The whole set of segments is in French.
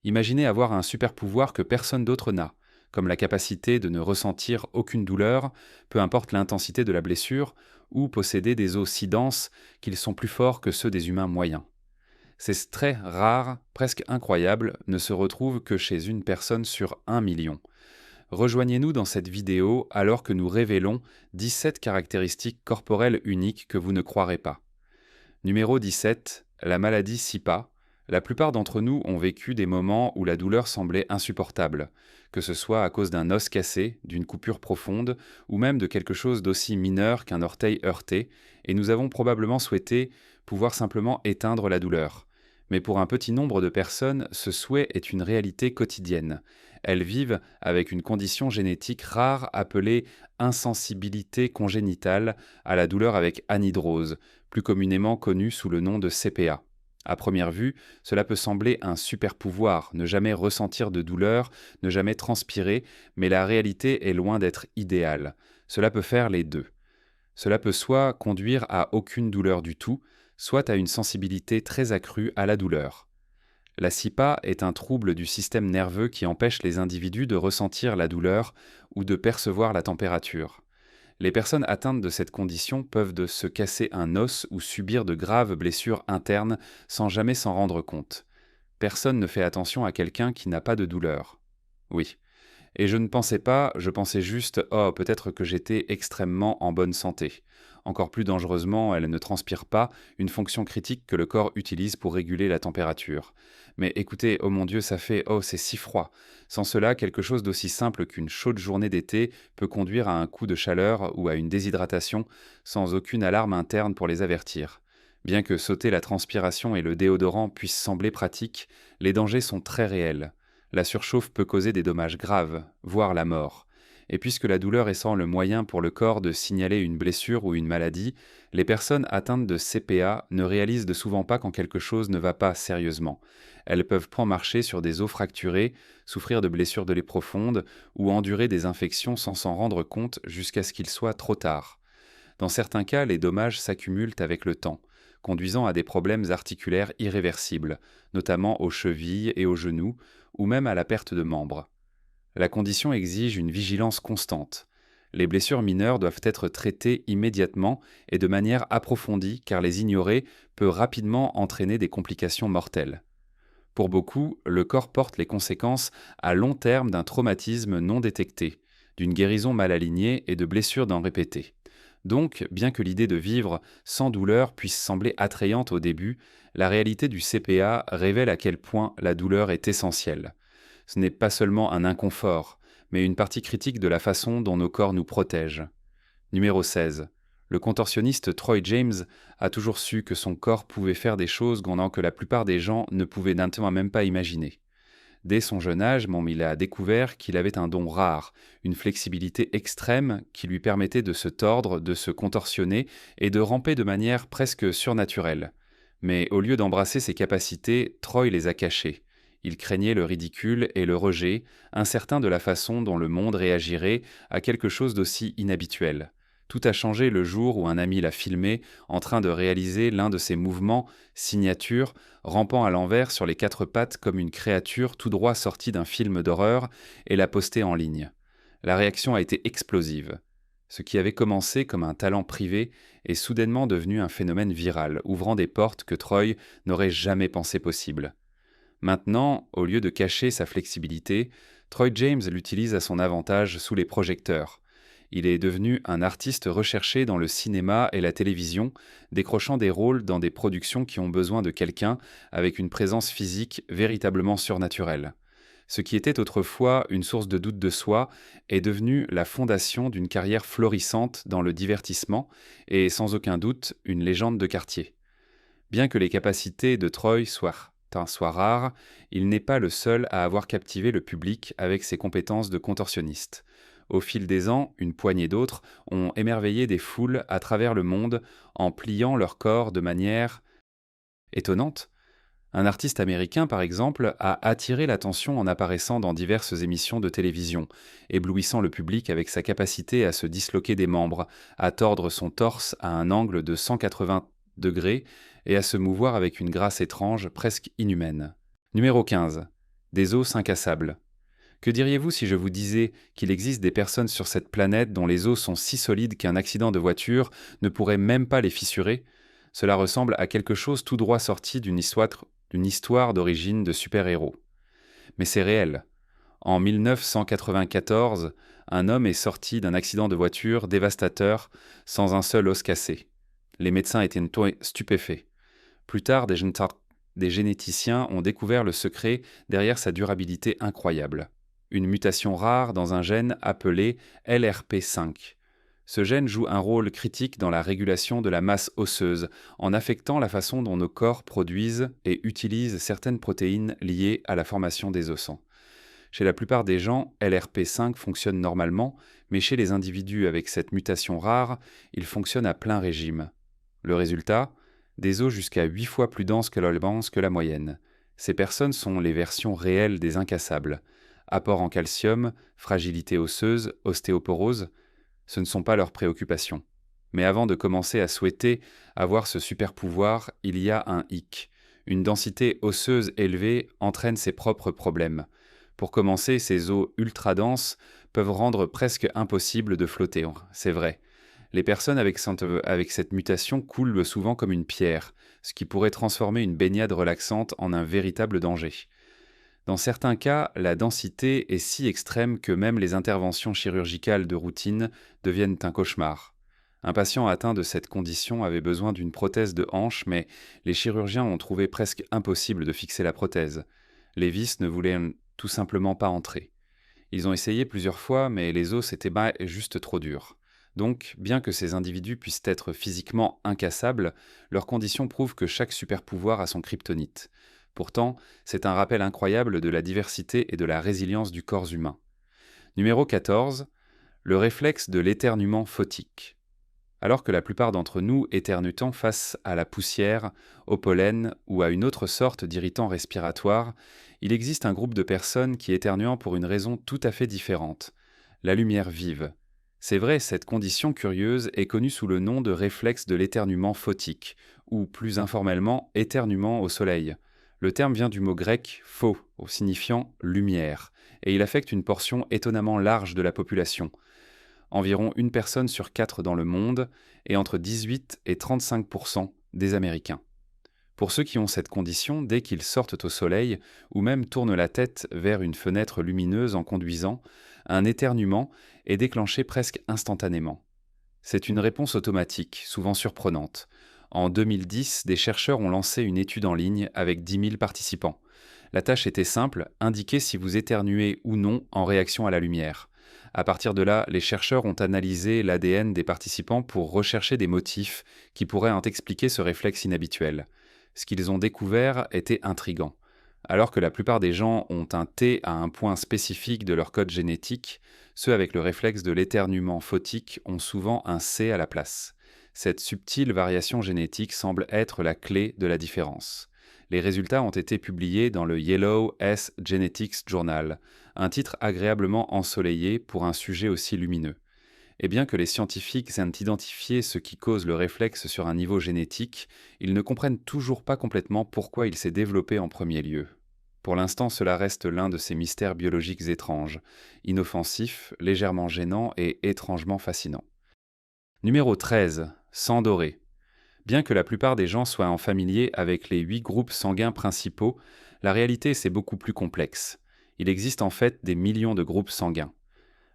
Imaginez avoir un super pouvoir que personne d'autre n'a, comme la capacité de ne ressentir aucune douleur, peu importe l'intensité de la blessure, ou posséder des os si denses qu'ils sont plus forts que ceux des humains moyens. Ces traits rares, presque incroyables, ne se retrouvent que chez une personne sur 1 million. Rejoignez-nous dans cette vidéo alors que nous révélons 17 caractéristiques corporelles uniques que vous ne croirez pas. Numéro 17, la maladie SIPA. La plupart d'entre nous ont vécu des moments où la douleur semblait insupportable, que ce soit à cause d'un os cassé, d'une coupure profonde, ou même de quelque chose d'aussi mineur qu'un orteil heurté, et nous avons probablement souhaité pouvoir simplement éteindre la douleur. Mais pour un petit nombre de personnes, ce souhait est une réalité quotidienne. Elles vivent avec une condition génétique rare appelée insensibilité congénitale à la douleur avec anhydrose, plus communément connue sous le nom de CPA. À première vue, cela peut sembler un super pouvoir, ne jamais ressentir de douleur, ne jamais transpirer, mais la réalité est loin d'être idéale. Cela peut faire les deux. Cela peut soit conduire à aucune douleur du tout, soit à une sensibilité très accrue à la douleur. La SIPA est un trouble du système nerveux qui empêche les individus de ressentir la douleur ou de percevoir la température. Les personnes atteintes de cette condition peuvent se casser un os ou subir de graves blessures internes sans jamais s'en rendre compte. Personne ne fait attention à quelqu'un qui n'a pas de douleur. Oui. Et je ne pensais pas, je pensais juste «Oh, peut-être que j'étais extrêmement en bonne santé». Encore plus dangereusement, elle ne transpire pas, une fonction critique que le corps utilise pour réguler la température. Mais écoutez, oh mon Dieu, ça fait «Oh, c'est si froid». Sans cela, quelque chose d'aussi simple qu'une chaude journée d'été peut conduire à un coup de chaleur ou à une déshydratation sans aucune alarme interne pour les avertir. Bien que sauter la transpiration et le déodorant puissent sembler pratiques, les dangers sont très réels. La surchauffe peut causer des dommages graves, voire la mort. Et puisque la douleur est sans le moyen pour le corps de signaler une blessure ou une maladie, les personnes atteintes de CPA ne réalisent de souvent pas quand quelque chose ne va pas sérieusement. Elles peuvent point marcher sur des os fracturés, souffrir de blessures de lait profondes ou endurer des infections sans s'en rendre compte jusqu'à ce qu'il soit trop tard. Dans certains cas, les dommages s'accumulent avec le temps, conduisant à des problèmes articulaires irréversibles, notamment aux chevilles et aux genoux, ou même à la perte de membres. La condition exige une vigilance constante. Les blessures mineures doivent être traitées immédiatement et de manière approfondie car les ignorer peut rapidement entraîner des complications mortelles. Pour beaucoup, le corps porte les conséquences à long terme d'un traumatisme non détecté, d'une guérison mal alignée et de blessures d'en répéter. Donc, bien que l'idée de vivre sans douleur puisse sembler attrayante au début, la réalité du CPA révèle à quel point la douleur est essentielle. Ce n'est pas seulement un inconfort, mais une partie critique de la façon dont nos corps nous protègent. Numéro 16. Le contorsionniste Troy James a toujours su que son corps pouvait faire des choses que la plupart des gens ne pouvaient même pas imaginer. Dès son jeune âge, il a découvert qu'il avait un don rare, une flexibilité extrême qui lui permettait de se tordre, de se contorsionner et de ramper de manière presque surnaturelle. Mais au lieu d'embrasser ses capacités, Troy les a cachées. Il craignait le ridicule et le rejet, incertain de la façon dont le monde réagirait à quelque chose d'aussi inhabituel. Tout a changé le jour où un ami l'a filmé en train de réaliser l'un de ses mouvements, signature, rampant à l'envers sur les quatre pattes comme une créature tout droit sortie d'un film d'horreur, et l'a posté en ligne. La réaction a été explosive. Ce qui avait commencé comme un talent privé est soudainement devenu un phénomène viral, ouvrant des portes que Troy n'aurait jamais pensé possibles. Maintenant, au lieu de cacher sa flexibilité, Troy James l'utilise à son avantage sous les projecteurs. Il est devenu un artiste recherché dans le cinéma et la télévision, décrochant des rôles dans des productions qui ont besoin de quelqu'un avec une présence physique véritablement surnaturelle. Ce qui était autrefois une source de doute de soi est devenu la fondation d'une carrière florissante dans le divertissement et sans aucun doute une légende de quartier. Bien que les capacités de Troy soient rares, il n'est pas le seul à avoir captivé le public avec ses compétences de contorsionniste. Au fil des ans, une poignée d'autres ont émerveillé des foules à travers le monde en pliant leur corps de manière étonnante. Un artiste américain, par exemple, a attiré l'attention en apparaissant dans diverses émissions de télévision, éblouissant le public avec sa capacité à se disloquer des membres, à tordre son torse à un angle de 180 degrés et à se mouvoir avec une grâce étrange, presque inhumaine. Numéro 15. Des os incassables. Que diriez-vous si je vous disais qu'il existe des personnes sur cette planète dont les os sont si solides qu'un accident de voiture ne pourrait même pas les fissurer? Cela ressemble à quelque chose tout droit sorti d'une histoire d'origine de super-héros. Mais c'est réel. En 1994, un homme est sorti d'un accident de voiture dévastateur sans un seul os cassé. Les médecins étaient stupéfaits. Plus tard, des généticiens ont découvert le secret derrière sa durabilité incroyable. Une mutation rare dans un gène appelé LRP5. Ce gène joue un rôle critique dans la régulation de la masse osseuse, en affectant la façon dont nos corps produisent et utilisent certaines protéines liées à la formation des ossements. Chez la plupart des gens, LRP5 fonctionne normalement, mais chez les individus avec cette mutation rare, il fonctionne à plein régime. Le résultat? Des os jusqu'à 8 fois plus denses que la moyenne. Ces personnes sont les versions réelles des incassables. Apport en calcium, fragilité osseuse, ostéoporose, ce ne sont pas leurs préoccupations. Mais avant de commencer à souhaiter avoir ce super pouvoir, il y a un hic. Une densité osseuse élevée entraîne ses propres problèmes. Pour commencer, ces os ultra denses peuvent rendre presque impossible de flotter, c'est vrai. Les personnes avec cette mutation coulent souvent comme une pierre, ce qui pourrait transformer une baignade relaxante en un véritable danger. Dans certains cas, la densité est si extrême que même les interventions chirurgicales de routine deviennent un cauchemar. Un patient atteint de cette condition avait besoin d'une prothèse de hanche, mais les chirurgiens ont trouvé presque impossible de fixer la prothèse. Les vis ne voulaient tout simplement pas entrer. Ils ont essayé plusieurs fois, mais les os étaient juste trop durs. Donc, bien que ces individus puissent être physiquement incassables, leurs conditions prouvent que chaque super-pouvoir a son kryptonite. Pourtant, c'est un rappel incroyable de la diversité et de la résilience du corps humain. Numéro 14. Le réflexe de l'éternuement photique. Alors que la plupart d'entre nous éternuent face à la poussière, au pollen ou à une autre sorte d'irritant respiratoire, il existe un groupe de personnes qui éternuent pour une raison tout à fait différente: la lumière vive. C'est vrai, cette condition curieuse est connue sous le nom de réflexe de l'éternuement photique, ou plus informellement éternuement au soleil. Le terme vient du mot grec phos, signifiant lumière, et il affecte une portion étonnamment large de la population. Environ une personne sur 4 dans le monde, et entre 18 et 35% des Américains. Pour ceux qui ont cette condition, dès qu'ils sortent au soleil, ou même tournent la tête vers une fenêtre lumineuse en conduisant, un éternuement est déclenché presque instantanément. C'est une réponse automatique, souvent surprenante. En 2010, des chercheurs ont lancé une étude en ligne avec 10 000 participants. La tâche était simple: indiquer si vous éternuez ou non en réaction à la lumière. À partir de là, les chercheurs ont analysé l'ADN des participants pour rechercher des motifs qui pourraient en expliquer ce réflexe inhabituel. Ce qu'ils ont découvert était intrigant. Alors que la plupart des gens ont un T à un point spécifique de leur code génétique, ceux avec le réflexe de l'éternuement photique ont souvent un C à la place. Cette subtile variation génétique semble être la clé de la différence. Les résultats ont été publiés dans le Yellow S Genetics Journal, un titre agréablement ensoleillé pour un sujet aussi lumineux. Et bien que les scientifiques aient identifié ce qui cause le réflexe sur un niveau génétique, ils ne comprennent toujours pas complètement pourquoi il s'est développé en premier lieu. Pour l'instant, cela reste l'un de ces mystères biologiques étranges, inoffensifs, légèrement gênants et étrangement fascinants. Numéro 13. Sang doré. Bien que la plupart des gens soient en familier avec les 8 groupes sanguins principaux, la réalité c'est beaucoup plus complexe. Il existe en fait des millions de groupes sanguins.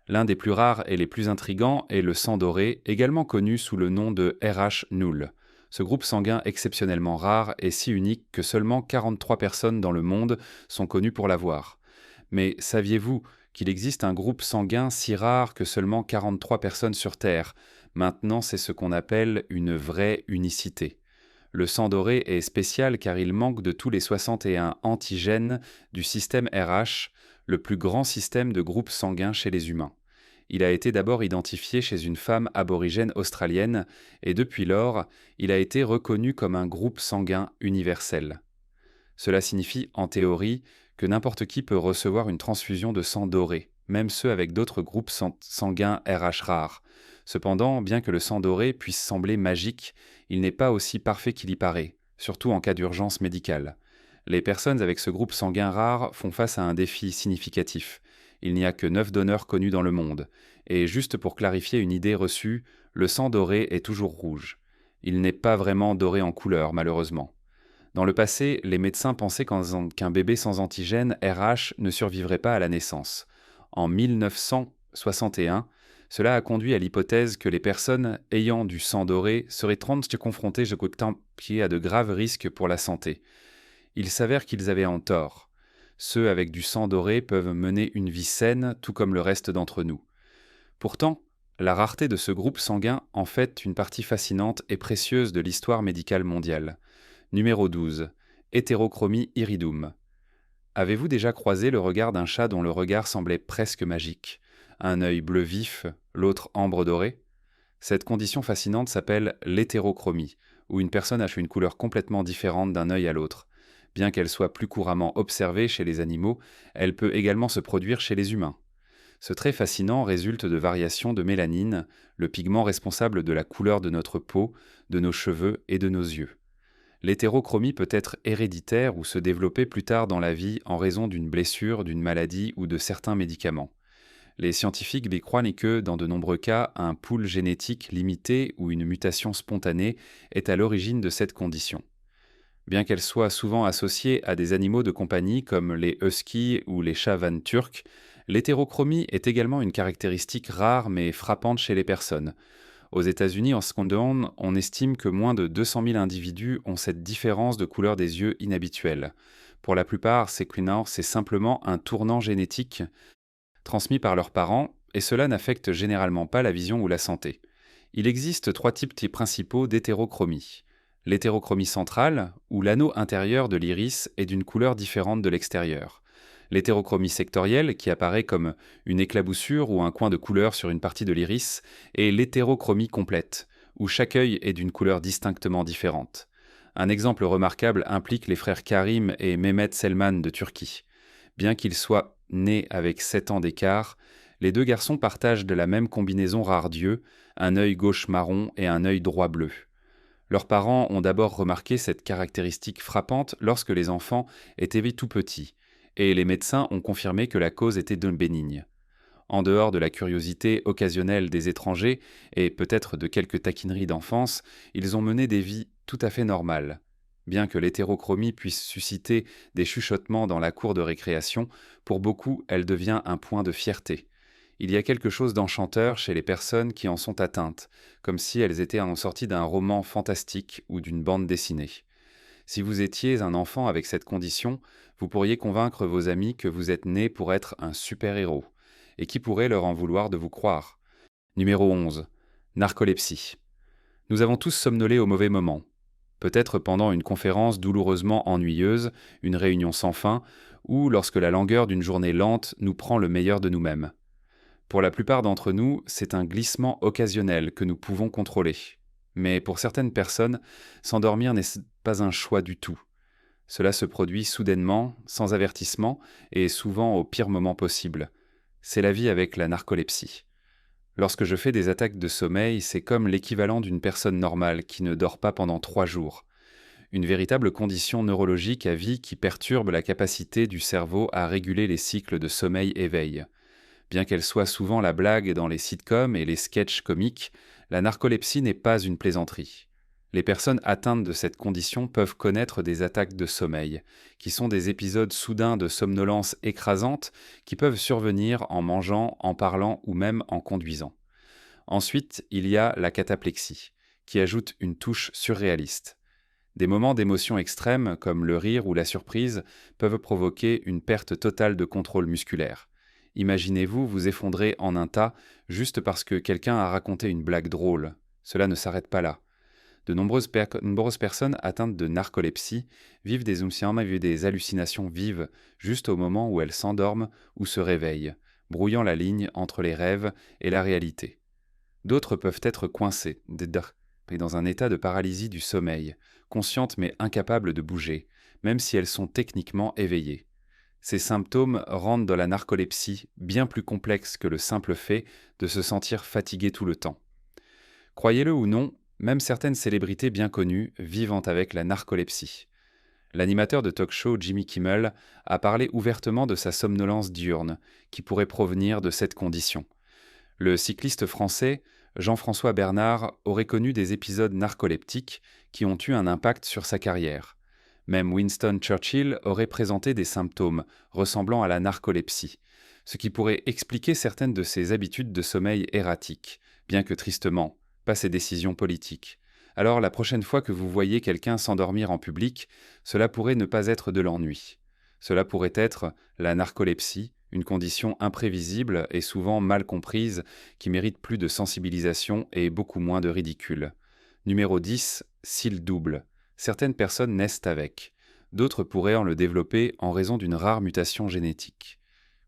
L'un des plus rares et les plus intrigants est le sang doré, également connu sous le nom de RH null. Ce groupe sanguin exceptionnellement rare est si unique que seulement 43 personnes dans le monde sont connues pour l'avoir. Mais saviez-vous qu'il existe un groupe sanguin si rare que seulement 43 personnes sur Terre? Maintenant, c'est ce qu'on appelle une vraie unicité. Le sang doré est spécial car il manque de tous les 61 antigènes du système RH, le plus grand système de groupes sanguins chez les humains. Il a été d'abord identifié chez une femme aborigène australienne et depuis lors, il a été reconnu comme un groupe sanguin universel. Cela signifie, en théorie, que n'importe qui peut recevoir une transfusion de sang doré, même ceux avec d'autres groupes sanguins RH rares. Cependant, bien que le sang doré puisse sembler magique, il n'est pas aussi parfait qu'il y paraît, surtout en cas d'urgence médicale. Les personnes avec ce groupe sanguin rare font face à un défi significatif. Il n'y a que 9 donneurs connus dans le monde. Et juste pour clarifier une idée reçue, le sang doré est toujours rouge. Il n'est pas vraiment doré en couleur, malheureusement. Dans le passé, les médecins pensaient qu'un bébé sans antigène RH ne survivrait pas à la naissance. En 1961, cela a conduit à l'hypothèse que les personnes ayant du sang doré seraient confrontées à de graves risques pour la santé. Il s'avère qu'ils avaient en tort. Ceux avec du sang doré peuvent mener une vie saine, tout comme le reste d'entre nous. Pourtant, la rareté de ce groupe sanguin en fait une partie fascinante et précieuse de l'histoire médicale mondiale. Numéro 12. Hétérochromie iridum. Avez-vous déjà croisé le regard d'un chat dont le regard semblait presque magique? Un œil bleu vif, l'autre ambre doré? Cette condition fascinante s'appelle l'hétérochromie, où une personne a une couleur complètement différente d'un œil à l'autre. Bien qu'elle soit plus couramment observée chez les animaux, elle peut également se produire chez les humains. Ce trait fascinant résulte de variations de mélanine, le pigment responsable de la couleur de notre peau, de nos cheveux et de nos yeux. L'hétérochromie peut être héréditaire ou se développer plus tard dans la vie en raison d'une blessure, d'une maladie ou de certains médicaments. Les scientifiques décroient que, dans de nombreux cas, un pool génétique limité ou une mutation spontanée est à l'origine de cette condition. Bien qu'elle soit souvent associée à des animaux de compagnie comme les huskies ou les chats vannes turcs, l'hétérochromie est également une caractéristique rare mais frappante chez les personnes. Aux États-Unis, en seconde, on estime que moins de 200 000 individus ont cette différence de couleur des yeux inhabituelle. Pour la plupart, c'est simplement un tournant génétique transmis par leurs parents, et cela n'affecte généralement pas la vision ou la santé. Il existe 3 types principaux d'hétérochromie. L'hétérochromie centrale, où l'anneau intérieur de l'iris est d'une couleur différente de l'extérieur. L'hétérochromie sectorielle, qui apparaît comme une éclaboussure ou un coin de couleur sur une partie de l'iris, et l'hétérochromie complète, où chaque œil est d'une couleur distinctement différente. Un exemple remarquable implique les frères Karim et Mehmet Selman de Turquie. Bien qu'ils soient nés avec 7 ans d'écart, les deux garçons partagent de la même combinaison rare d'yeux, un œil gauche marron et un œil droit bleu. Leurs parents ont d'abord remarqué cette caractéristique frappante lorsque les enfants étaient tout petits, et les médecins ont confirmé que la cause était bénigne. En dehors de la curiosité occasionnelle des étrangers et peut-être de quelques taquineries d'enfance, ils ont mené des vies tout à fait normales. Bien que l'hétérochromie puisse susciter des chuchotements dans la cour de récréation, pour beaucoup, elle devient un point de fierté. Il y a quelque chose d'enchanteur chez les personnes qui en sont atteintes, comme si elles étaient en sortie d'un roman fantastique ou d'une bande dessinée. Si vous étiez un enfant avec cette condition, vous pourriez convaincre vos amis que vous êtes né pour être un super-héros. Et qui pourrait leur en vouloir de vous croire? Numéro 11. Narcolepsie. Nous avons tous somnolé au mauvais moment. Peut-être pendant une conférence douloureusement ennuyeuse, une réunion sans fin, ou lorsque la langueur d'une journée lente nous prend le meilleur de nous-mêmes. Pour la plupart d'entre nous, c'est un glissement occasionnel que nous pouvons contrôler. Mais pour certaines personnes, s'endormir n'est pas un choix du tout. Cela se produit soudainement, sans avertissement, et souvent au pire moment possible. C'est la vie avec la narcolepsie. Lorsque je fais des attaques de sommeil, c'est comme l'équivalent d'une personne normale qui ne dort pas pendant 3 jours. Une véritable condition neurologique à vie qui perturbe la capacité du cerveau à réguler les cycles de sommeil-éveil. Bien qu'elle soit souvent la blague dans les sitcoms et les sketchs comiques, la narcolepsie n'est pas une plaisanterie. Les personnes atteintes de cette condition peuvent connaître des attaques de sommeil, qui sont des épisodes soudains de somnolence écrasante qui peuvent survenir en mangeant, en parlant ou même en conduisant. Ensuite, il y a la cataplexie, qui ajoute une touche surréaliste. Des moments d'émotion extrême, comme le rire ou la surprise, peuvent provoquer une perte totale de contrôle musculaire. Imaginez-vous vous effondrer en un tas juste parce que quelqu'un a raconté une blague drôle. Cela ne s'arrête pas là. De nombreuses personnes atteintes de narcolepsie vivent des hallucinations vives juste au moment où elles s'endorment ou se réveillent, brouillant la ligne entre les rêves et la réalité. D'autres peuvent être coincées, dans un état de paralysie du sommeil, conscientes mais incapables de bouger, même si elles sont techniquement éveillées. Ces symptômes rendent de la narcolepsie bien plus complexe que le simple fait de se sentir fatigué tout le temps. Croyez-le ou non, même certaines célébrités bien connues vivent avec la narcolepsie. L'animateur de talk-show Jimmy Kimmel a parlé ouvertement de sa somnolence diurne, qui pourrait provenir de cette condition. Le cycliste français Jean-François Bernard aurait connu des épisodes narcoleptiques qui ont eu un impact sur sa carrière. Même Winston Churchill aurait présenté des symptômes ressemblant à la narcolepsie, ce qui pourrait expliquer certaines de ses habitudes de sommeil erratiques, bien que tristement, pas ses décisions politiques. Alors la prochaine fois que vous voyez quelqu'un s'endormir en public, cela pourrait ne pas être de l'ennui. Cela pourrait être la narcolepsie, une condition imprévisible et souvent mal comprise qui mérite plus de sensibilisation et beaucoup moins de ridicule. Numéro 10, cils doubles. Certaines personnes naissent avec. D'autres pourraient en le développer en raison d'une rare mutation génétique.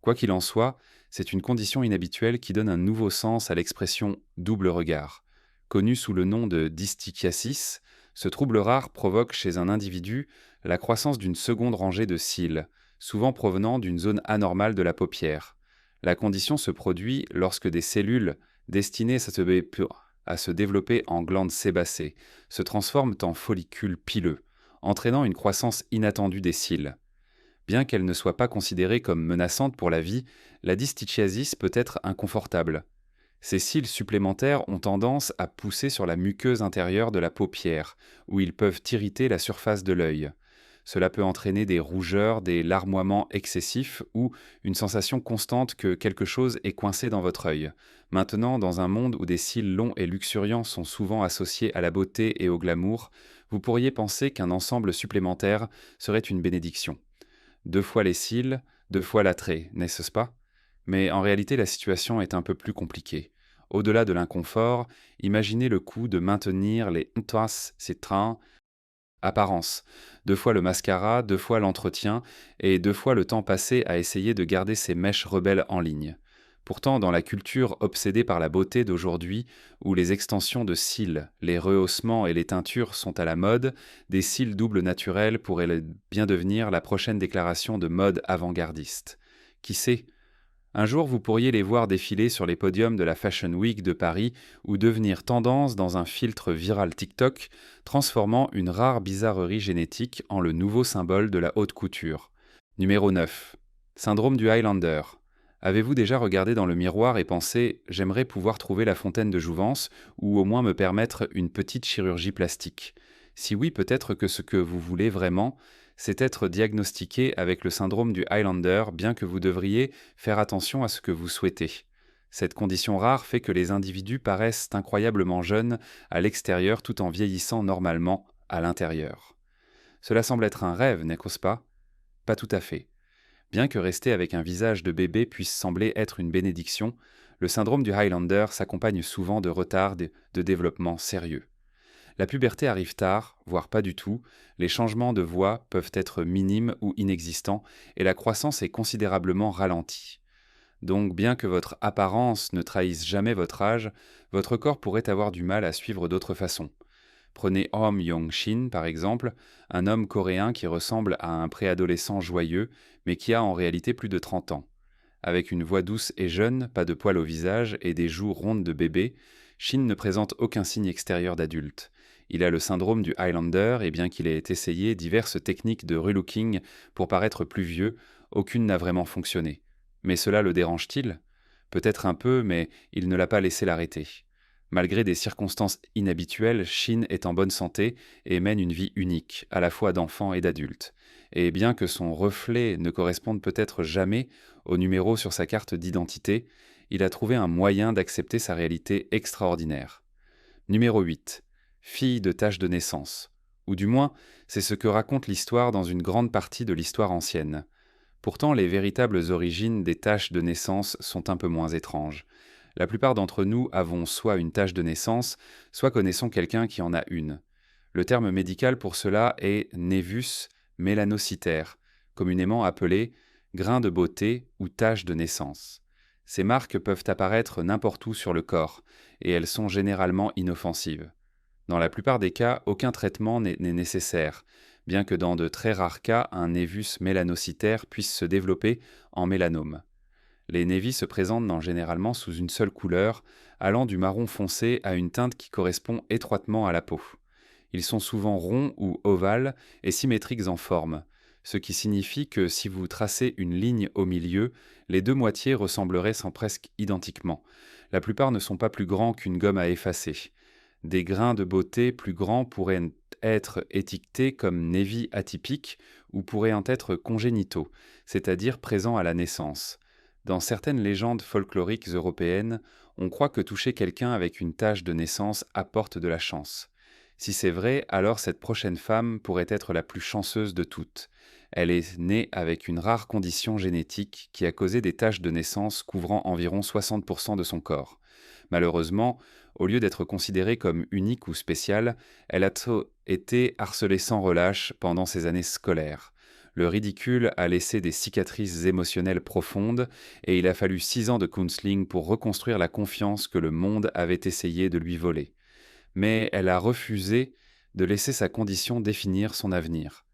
Quoi qu'il en soit, c'est une condition inhabituelle qui donne un nouveau sens à l'expression double regard. Connu sous le nom de dystichiasis, ce trouble rare provoque chez un individu la croissance d'une seconde rangée de cils, souvent provenant d'une zone anormale de la paupière. La condition se produit lorsque des cellules destinées à se développer en glandes sébacées se transforment en follicules pileux, entraînant une croissance inattendue des cils. Bien qu'elle ne soit pas considérée comme menaçante pour la vie, la dystichiasis peut être inconfortable. Ces cils supplémentaires ont tendance à pousser sur la muqueuse intérieure de la paupière, où ils peuvent irriter la surface de l'œil. Cela peut entraîner des rougeurs, des larmoiements excessifs ou une sensation constante que quelque chose est coincé dans votre œil. Maintenant, dans un monde où des cils longs et luxuriants sont souvent associés à la beauté et au glamour, vous pourriez penser qu'un ensemble supplémentaire serait une bénédiction. 2 fois les cils, 2 fois l'attrait, n'est-ce pas? Mais en réalité, la situation est un peu plus compliquée. Au-delà de l'inconfort, imaginez le coût de maintenir les trains apparence, 2 fois le mascara, 2 fois l'entretien et 2 fois le temps passé à essayer de garder ces mèches rebelles en ligne. Pourtant, dans la culture obsédée par la beauté d'aujourd'hui, où les extensions de cils, les rehaussements et les teintures sont à la mode, des cils doubles naturels pourraient bien devenir la prochaine déclaration de mode avant-gardiste. Qui sait? Un jour, vous pourriez les voir défiler sur les podiums de la Fashion Week de Paris ou devenir tendance dans un filtre viral TikTok, transformant une rare bizarrerie génétique en le nouveau symbole de la haute couture. Numéro 9. Syndrome du Highlander. Avez-vous déjà regardé dans le miroir et pensé « j'aimerais pouvoir trouver la fontaine de jouvence ou au moins me permettre une petite chirurgie plastique ». Si oui, peut-être que ce que vous voulez vraiment, c'est être diagnostiqué avec le syndrome du Highlander, bien que vous devriez faire attention à ce que vous souhaitez. Cette condition rare fait que les individus paraissent incroyablement jeunes à l'extérieur tout en vieillissant normalement à l'intérieur. Cela semble être un rêve, n'est-ce pas? Pas tout à fait. Bien que rester avec un visage de bébé puisse sembler être une bénédiction, le syndrome du Highlander s'accompagne souvent de retards de développement sérieux. La puberté arrive tard, voire pas du tout, les changements de voix peuvent être minimes ou inexistants et la croissance est considérablement ralentie. Donc bien que votre apparence ne trahisse jamais votre âge, votre corps pourrait avoir du mal à suivre d'autres façons. Prenez Hom Yong-shin par exemple, un homme coréen qui ressemble à un préadolescent joyeux mais qui a en réalité plus de 30 ans. Avec une voix douce et jeune, pas de poils au visage et des joues rondes de bébé, Shin ne présente aucun signe extérieur d'adulte. Il a le syndrome du Highlander et bien qu'il ait essayé diverses techniques de relooking pour paraître plus vieux, aucune n'a vraiment fonctionné. Mais cela le dérange-t-il? Peut-être un peu, mais il ne l'a pas laissé l'arrêter. Malgré des circonstances inhabituelles, Shin est en bonne santé et mène une vie unique, à la fois d'enfant et d'adulte. Et bien que son reflet ne corresponde peut-être jamais au numéro sur sa carte d'identité, il a trouvé un moyen d'accepter sa réalité extraordinaire. Numéro 8. Fille de tache de naissance. Ou du moins, c'est ce que raconte l'histoire dans une grande partie de l'histoire ancienne. Pourtant, les véritables origines des taches de naissance sont un peu moins étranges. La plupart d'entre nous avons soit une tache de naissance, soit connaissons quelqu'un qui en a une. Le terme médical pour cela est névus mélanocytaire, communément appelé grain de beauté ou tache de naissance. Ces marques peuvent apparaître n'importe où sur le corps, et elles sont généralement inoffensives. Dans la plupart des cas, aucun traitement n'est nécessaire, bien que dans de très rares cas, un névus mélanocytaire puisse se développer en mélanome. Les névis se présentent généralement sous une seule couleur, allant du marron foncé à une teinte qui correspond étroitement à la peau. Ils sont souvent ronds ou ovales et symétriques en forme, ce qui signifie que si vous tracez une ligne au milieu, les deux moitiés ressembleraient sans presque identiquement. La plupart ne sont pas plus grands qu'une gomme à effacer. Des grains de beauté plus grands pourraient être étiquetés comme névi atypiques ou pourraient en être congénitaux, c'est-à-dire présents à la naissance. Dans certaines légendes folkloriques européennes, on croit que toucher quelqu'un avec une tache de naissance apporte de la chance. Si c'est vrai, alors cette prochaine femme pourrait être la plus chanceuse de toutes. Elle est née avec une rare condition génétique qui a causé des taches de naissance couvrant environ 60% de son corps. Malheureusement, au lieu d'être considérée comme unique ou spéciale, elle a été harcelée sans relâche pendant ses années scolaires. Le ridicule a laissé des cicatrices émotionnelles profondes et il a fallu 6 ans de counseling pour reconstruire la confiance que le monde avait essayé de lui voler. Mais elle a refusé de laisser sa condition définir son avenir.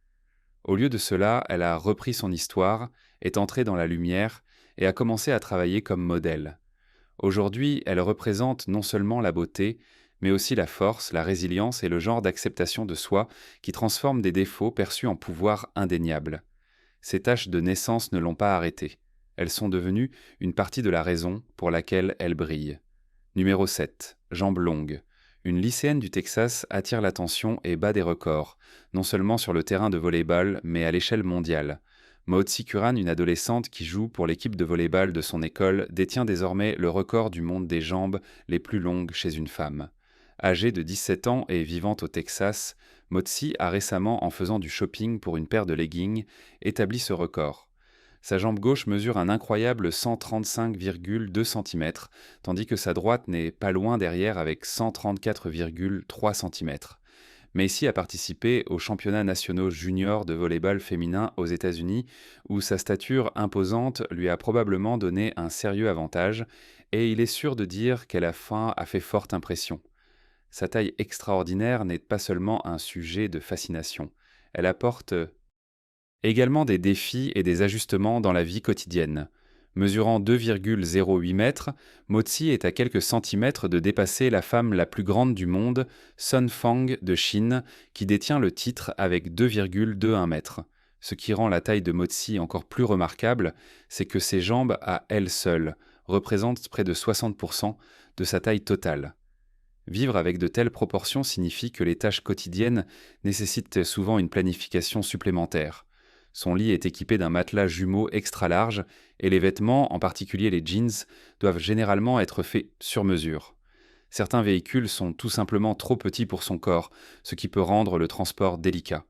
Au lieu de cela, elle a repris son histoire, est entrée dans la lumière et a commencé à travailler comme modèle. Aujourd'hui, elle représente non seulement la beauté, mais aussi la force, la résilience et le genre d'acceptation de soi qui transforme des défauts perçus en pouvoir indéniable. Ces taches de naissance ne l'ont pas arrêtée. Elles sont devenues une partie de la raison pour laquelle elle brille. Numéro 7. Jambes longues. Une lycéenne du Texas attire l'attention et bat des records, non seulement sur le terrain de volley-ball, mais à l'échelle mondiale. Maotsi Kuran, une adolescente qui joue pour l'équipe de volley-ball de son école, détient désormais le record du monde des jambes les plus longues chez une femme. Âgée de 17 ans et vivant au Texas, Maotsi a récemment, en faisant du shopping pour une paire de leggings, établi ce record. Sa jambe gauche mesure un incroyable 135,2 cm, tandis que sa droite n'est pas loin derrière avec 134,3 cm. Macy a participé aux championnats nationaux juniors de volleyball féminin aux États-Unis, où sa stature imposante lui a probablement donné un sérieux avantage, et il est sûr de dire qu'elle a fait forte impression. Sa taille extraordinaire n'est pas seulement un sujet de fascination, elle apporte également des défis et des ajustements dans la vie quotidienne. Mesurant 2,08 mètres, Motsi est à quelques centimètres de dépasser la femme la plus grande du monde, Sun Fang de Chine, qui détient le titre avec 2,21 mètres. Ce qui rend la taille de Motsi encore plus remarquable, c'est que ses jambes, à elles seules, représentent près de 60% de sa taille totale. Vivre avec de telles proportions signifie que les tâches quotidiennes nécessitent souvent une planification supplémentaire. Son lit est équipé d'un matelas jumeau extra large et les vêtements, en particulier les jeans, doivent généralement être faits sur mesure. Certains véhicules sont tout simplement trop petits pour son corps, ce qui peut rendre le transport délicat.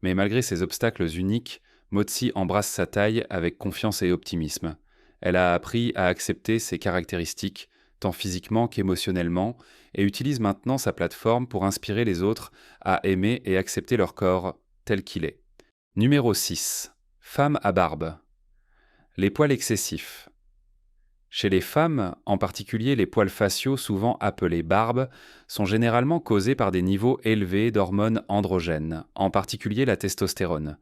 Mais malgré ces obstacles uniques, Motsi embrasse sa taille avec confiance et optimisme. Elle a appris à accepter ses caractéristiques, tant physiquement qu'émotionnellement, et utilise maintenant sa plateforme pour inspirer les autres à aimer et accepter leur corps tel qu'il est. Numéro 6. Femme à barbe. Les poils excessifs. Chez les femmes, en particulier les poils faciaux souvent appelés barbes, sont généralement causés par des niveaux élevés d'hormones androgènes, en particulier la testostérone.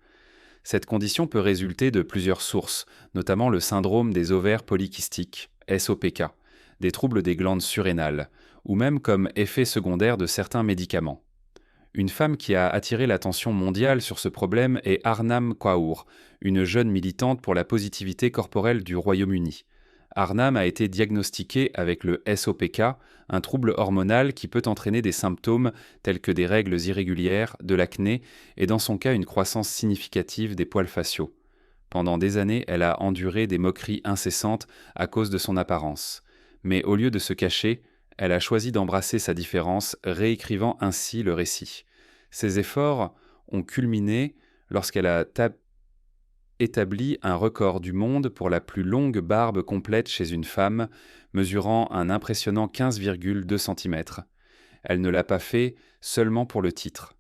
Cette condition peut résulter de plusieurs sources, notamment le syndrome des ovaires polykystiques, SOPK, des troubles des glandes surrénales, ou même comme effet secondaire de certains médicaments. Une femme qui a attiré l'attention mondiale sur ce problème est Arnam Kaur, une jeune militante pour la positivité corporelle du Royaume-Uni. Arnam a été diagnostiquée avec le SOPK, un trouble hormonal qui peut entraîner des symptômes tels que des règles irrégulières, de l'acné et dans son cas une croissance significative des poils faciaux. Pendant des années, elle a enduré des moqueries incessantes à cause de son apparence. Mais au lieu de se cacher, elle a choisi d'embrasser sa différence, réécrivant ainsi le récit. Ses efforts ont culminé lorsqu'elle a établi un record du monde pour la plus longue barbe complète chez une femme, mesurant un impressionnant 15,2 cm. Elle ne l'a pas fait seulement pour le titre.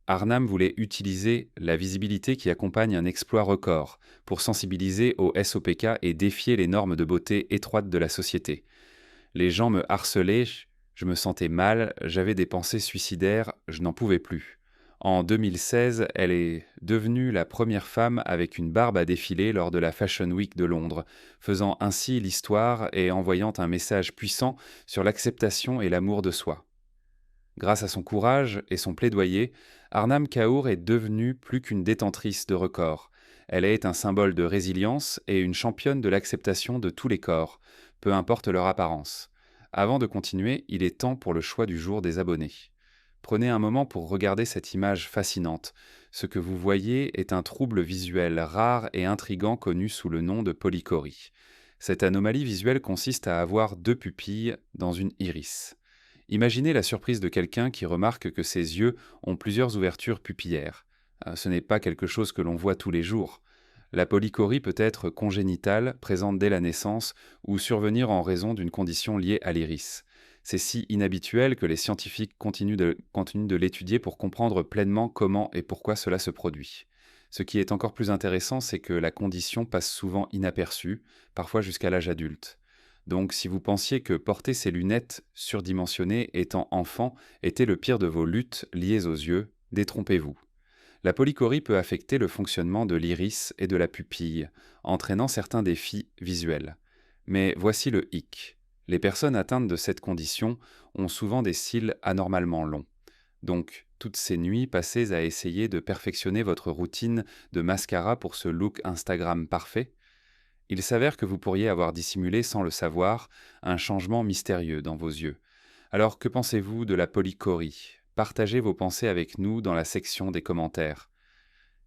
Arnam voulait utiliser la visibilité qui accompagne un exploit record pour sensibiliser au SOPK et défier les normes de beauté étroites de la société. Les gens me harcelaient, je me sentais mal, j'avais des pensées suicidaires, je n'en pouvais plus. En 2016, elle est devenue la première femme avec une barbe à défiler lors de la Fashion Week de Londres, faisant ainsi l'histoire et envoyant un message puissant sur l'acceptation et l'amour de soi. Grâce à son courage et son plaidoyer, Arnam Kaur est devenue plus qu'une détentrice de records. Elle est un symbole de résilience et une championne de l'acceptation de tous les corps, peu importe leur apparence. Avant de continuer, il est temps pour le choix du jour des abonnés. Prenez un moment pour regarder cette image fascinante. Ce que vous voyez est un trouble visuel rare et intrigant connu sous le nom de polychorie. Cette anomalie visuelle consiste à avoir deux pupilles dans une iris. Imaginez la surprise de quelqu'un qui remarque que ses yeux ont plusieurs ouvertures pupillaires. Ce n'est pas quelque chose que l'on voit tous les jours. La polychorie peut être congénitale, présente dès la naissance, ou survenir en raison d'une condition liée à l'iris. C'est si inhabituel que les scientifiques continuent de l'étudier pour comprendre pleinement comment et pourquoi cela se produit. Ce qui est encore plus intéressant, c'est que la condition passe souvent inaperçue, parfois jusqu'à l'âge adulte. Donc si vous pensiez que porter ces lunettes surdimensionnées étant enfant était le pire de vos luttes liées aux yeux, détrompez-vous. La polychorie peut affecter le fonctionnement de l'iris et de la pupille, entraînant certains défis visuels. Mais voici le hic. Les personnes atteintes de cette condition ont souvent des cils anormalement longs. Donc, toutes ces nuits passées à essayer de perfectionner votre routine de mascara pour ce look Instagram parfait, il s'avère que vous pourriez avoir dissimulé sans le savoir un changement mystérieux dans vos yeux. Alors que pensez-vous de la polychorie? Partagez vos pensées avec nous dans la section des commentaires.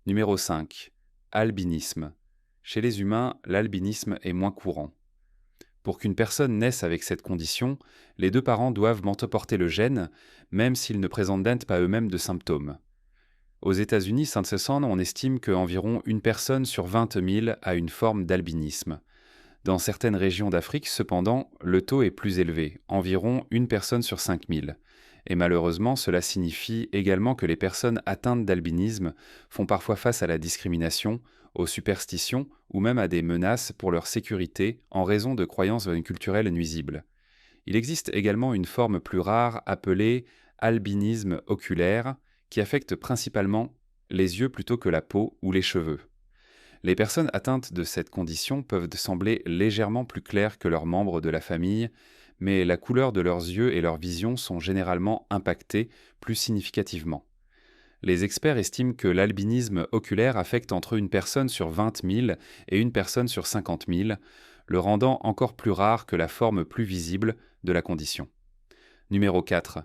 Numéro 5. Albinisme. Chez les humains, l'albinisme est moins courant. Pour qu'une personne naisse avec cette condition, les deux parents doivent m'emporter le gène, même s'ils ne présentent pas eux-mêmes de symptômes. Aux États-Unis, on estime qu'environ une personne sur 20 000 a une forme d'albinisme. Dans certaines régions d'Afrique, cependant, le taux est plus élevé, environ une personne sur 5 000. Et malheureusement, cela signifie également que les personnes atteintes d'albinisme font parfois face à la discrimination, aux superstitions ou même à des menaces pour leur sécurité en raison de croyances culturelles nuisibles. Il existe également une forme plus rare appelée albinisme oculaire qui affecte principalement les yeux plutôt que la peau ou les cheveux. Les personnes atteintes de cette condition peuvent sembler légèrement plus claires que leurs membres de la famille, mais la couleur de leurs yeux et leur vision sont généralement impactées plus significativement. Les experts estiment que l'albinisme oculaire affecte entre une personne sur 20 000 et une personne sur 50 000, le rendant encore plus rare que la forme plus visible de la condition. Numéro 4.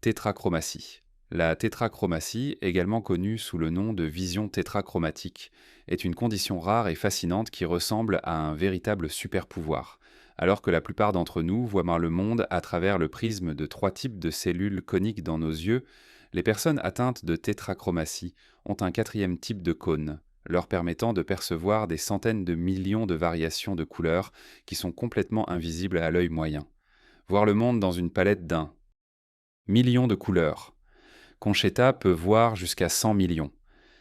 Tétrachromatie. La tétrachromatie, également connue sous le nom de vision tétrachromatique, est une condition rare et fascinante qui ressemble à un véritable super-pouvoir, alors que la plupart d'entre nous voient le monde à travers le prisme de 3 types de cellules coniques dans nos yeux. Les personnes atteintes de tétrachromatie ont un 4e type de cône, leur permettant de percevoir des centaines de millions de variations de couleurs qui sont complètement invisibles à l'œil moyen. Voir le monde dans une palette d'un million de couleurs. Concheta peut voir jusqu'à 100 millions.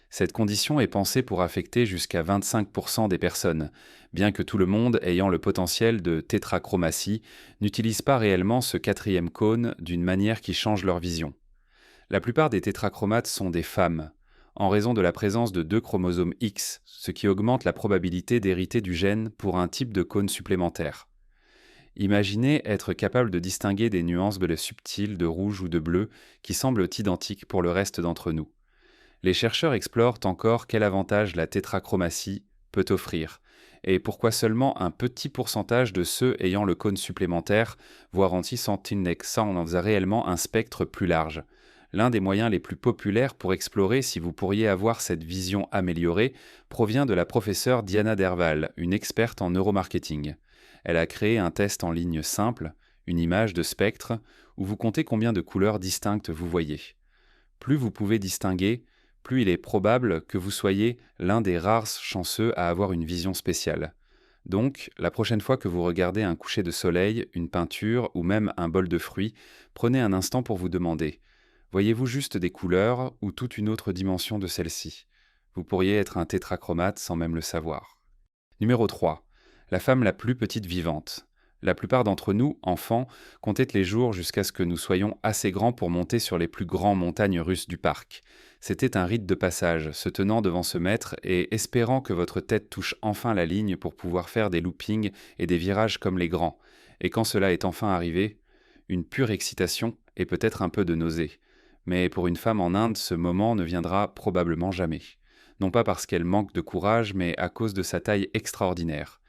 Cette condition est pensée pour affecter jusqu'à 25% des personnes, bien que tout le monde ayant le potentiel de tétrachromatie n'utilise pas réellement ce 4e cône d'une manière qui change leur vision. La plupart des tétrachromates sont des femmes, en raison de la présence de 2 chromosomes X, ce qui augmente la probabilité d'hériter du gène pour un type de cône supplémentaire. Imaginez être capable de distinguer des nuances bleues subtiles de rouge ou de bleu qui semblent identiques pour le reste d'entre nous. Les chercheurs explorent encore quel avantage la tétrachromatie peut offrir, et pourquoi seulement un petit pourcentage de ceux ayant le cône supplémentaire voient anti-sentinelle sans réellement un spectre plus large. L'un des moyens les plus populaires pour explorer si vous pourriez avoir cette vision améliorée provient de la professeure Diana Derval, une experte en neuromarketing. Elle a créé un test en ligne simple, une image de spectre, où vous comptez combien de couleurs distinctes vous voyez. Plus vous pouvez distinguer, plus il est probable que vous soyez l'un des rares chanceux à avoir une vision spéciale. Donc, la prochaine fois que vous regardez un coucher de soleil, une peinture ou même un bol de fruits, prenez un instant pour vous demander: voyez-vous juste des couleurs ou toute une autre dimension de celle-ci? Vous pourriez être un tétrachromate sans même le savoir. Numéro 3. La femme la plus petite vivante. La plupart d'entre nous, enfants, comptaient les jours jusqu'à ce que nous soyons assez grands pour monter sur les plus grandes montagnes russes du parc. C'était un rite de passage, se tenant devant ce maître et espérant que votre tête touche enfin la ligne pour pouvoir faire des loopings et des virages comme les grands. Et quand cela est enfin arrivé, une pure excitation et peut-être un peu de nausée. Mais pour une femme en Inde, ce moment ne viendra probablement jamais. Non pas parce qu'elle manque de courage, mais à cause de sa taille extraordinaire.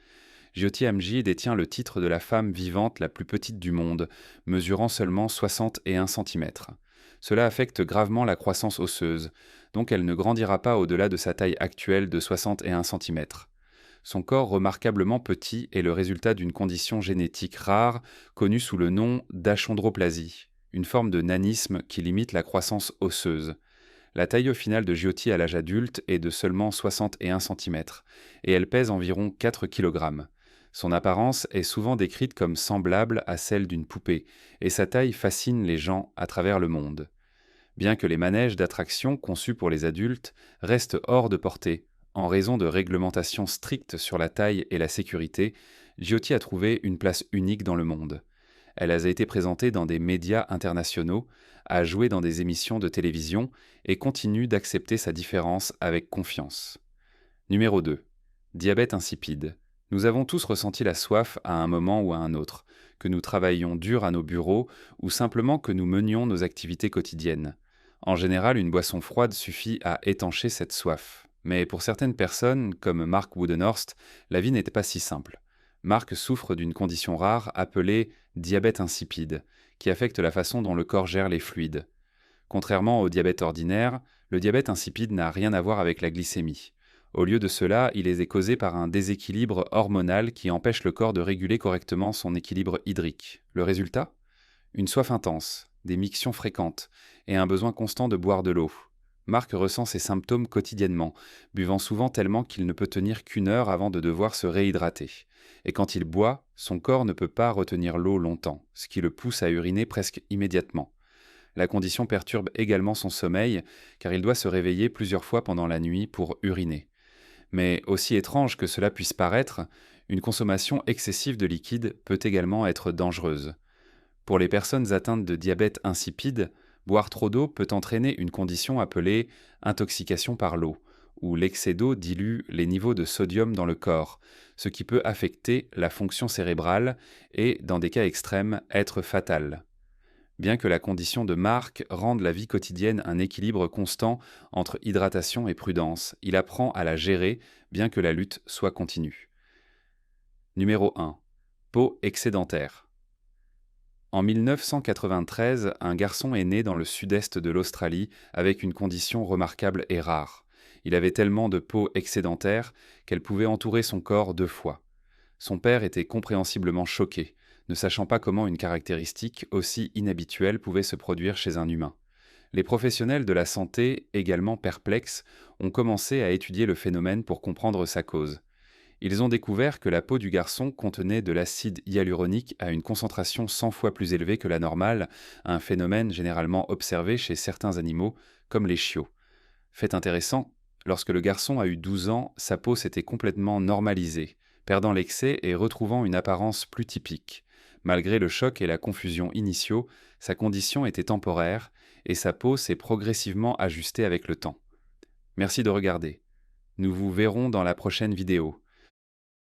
Jyoti Amji détient le titre de la femme vivante la plus petite du monde, mesurant seulement 61 cm. Cela affecte gravement la croissance osseuse, donc elle ne grandira pas au-delà de sa taille actuelle de 61 cm. Son corps remarquablement petit est le résultat d'une condition génétique rare connue sous le nom d'achondroplasie, une forme de nanisme qui limite la croissance osseuse. La taille finale de Jyoti à l'âge adulte est de seulement 61 cm, et elle pèse environ 4 kg. Son apparence est souvent décrite comme semblable à celle d'une poupée, et sa taille fascine les gens à travers le monde. Bien que les manèges d'attraction conçus pour les adultes restent hors de portée, en raison de réglementations strictes sur la taille et la sécurité, Jyoti a trouvé une place unique dans le monde. Elle a été présentée dans des médias internationaux, a joué dans des émissions de télévision et continue d'accepter sa différence avec confiance. Numéro 2. Diabète insipide. Nous avons tous ressenti la soif à un moment ou à un autre, que nous travaillions dur à nos bureaux ou simplement que nous menions nos activités quotidiennes. En général, une boisson froide suffit à étancher cette soif. Mais pour certaines personnes, comme Mark Woodenhorst, la vie n'était pas si simple. Mark souffre d'une condition rare appelée diabète insipide, qui affecte la façon dont le corps gère les fluides. Contrairement au diabète ordinaire, le diabète insipide n'a rien à voir avec la glycémie. Au lieu de cela, il est causé par un déséquilibre hormonal qui empêche le corps de réguler correctement son équilibre hydrique. Le résultat ? Une soif intense, des mictions fréquentes et un besoin constant de boire de l'eau. Marc ressent ces symptômes quotidiennement, buvant souvent tellement qu'il ne peut tenir qu'1 heure avant de devoir se réhydrater. Et quand il boit, son corps ne peut pas retenir l'eau longtemps, ce qui le pousse à uriner presque immédiatement. La condition perturbe également son sommeil, car il doit se réveiller plusieurs fois pendant la nuit pour uriner. Mais aussi étrange que cela puisse paraître, une consommation excessive de liquide peut également être dangereuse. Pour les personnes atteintes de diabète insipide, boire trop d'eau peut entraîner une condition appelée intoxication par l'eau, où l'excès d'eau dilue les niveaux de sodium dans le corps, ce qui peut affecter la fonction cérébrale et, dans des cas extrêmes, être fatal. Bien que la condition de Marc rende la vie quotidienne un équilibre constant entre hydratation et prudence, il apprend à la gérer, bien que la lutte soit continue. Numéro 1. Peau excédentaire. En 1993, un garçon est né dans le sud-est de l'Australie avec une condition remarquable et rare. Il avait tellement de peau excédentaire qu'elle pouvait entourer son corps 2 fois. Son père était compréhensiblement choqué, ne sachant pas comment une caractéristique aussi inhabituelle pouvait se produire chez un humain. Les professionnels de la santé, également perplexes, ont commencé à étudier le phénomène pour comprendre sa cause. Ils ont découvert que la peau du garçon contenait de l'acide hyaluronique à une concentration 100 fois plus élevée que la normale, un phénomène généralement observé chez certains animaux, comme les chiots. Fait intéressant, lorsque le garçon a eu 12 ans, sa peau s'était complètement normalisée, perdant l'excès et retrouvant une apparence plus typique. Malgré le choc et la confusion initiaux, sa condition était temporaire et sa peau s'est progressivement ajustée avec le temps. Merci de regarder. Nous vous verrons dans la prochaine vidéo.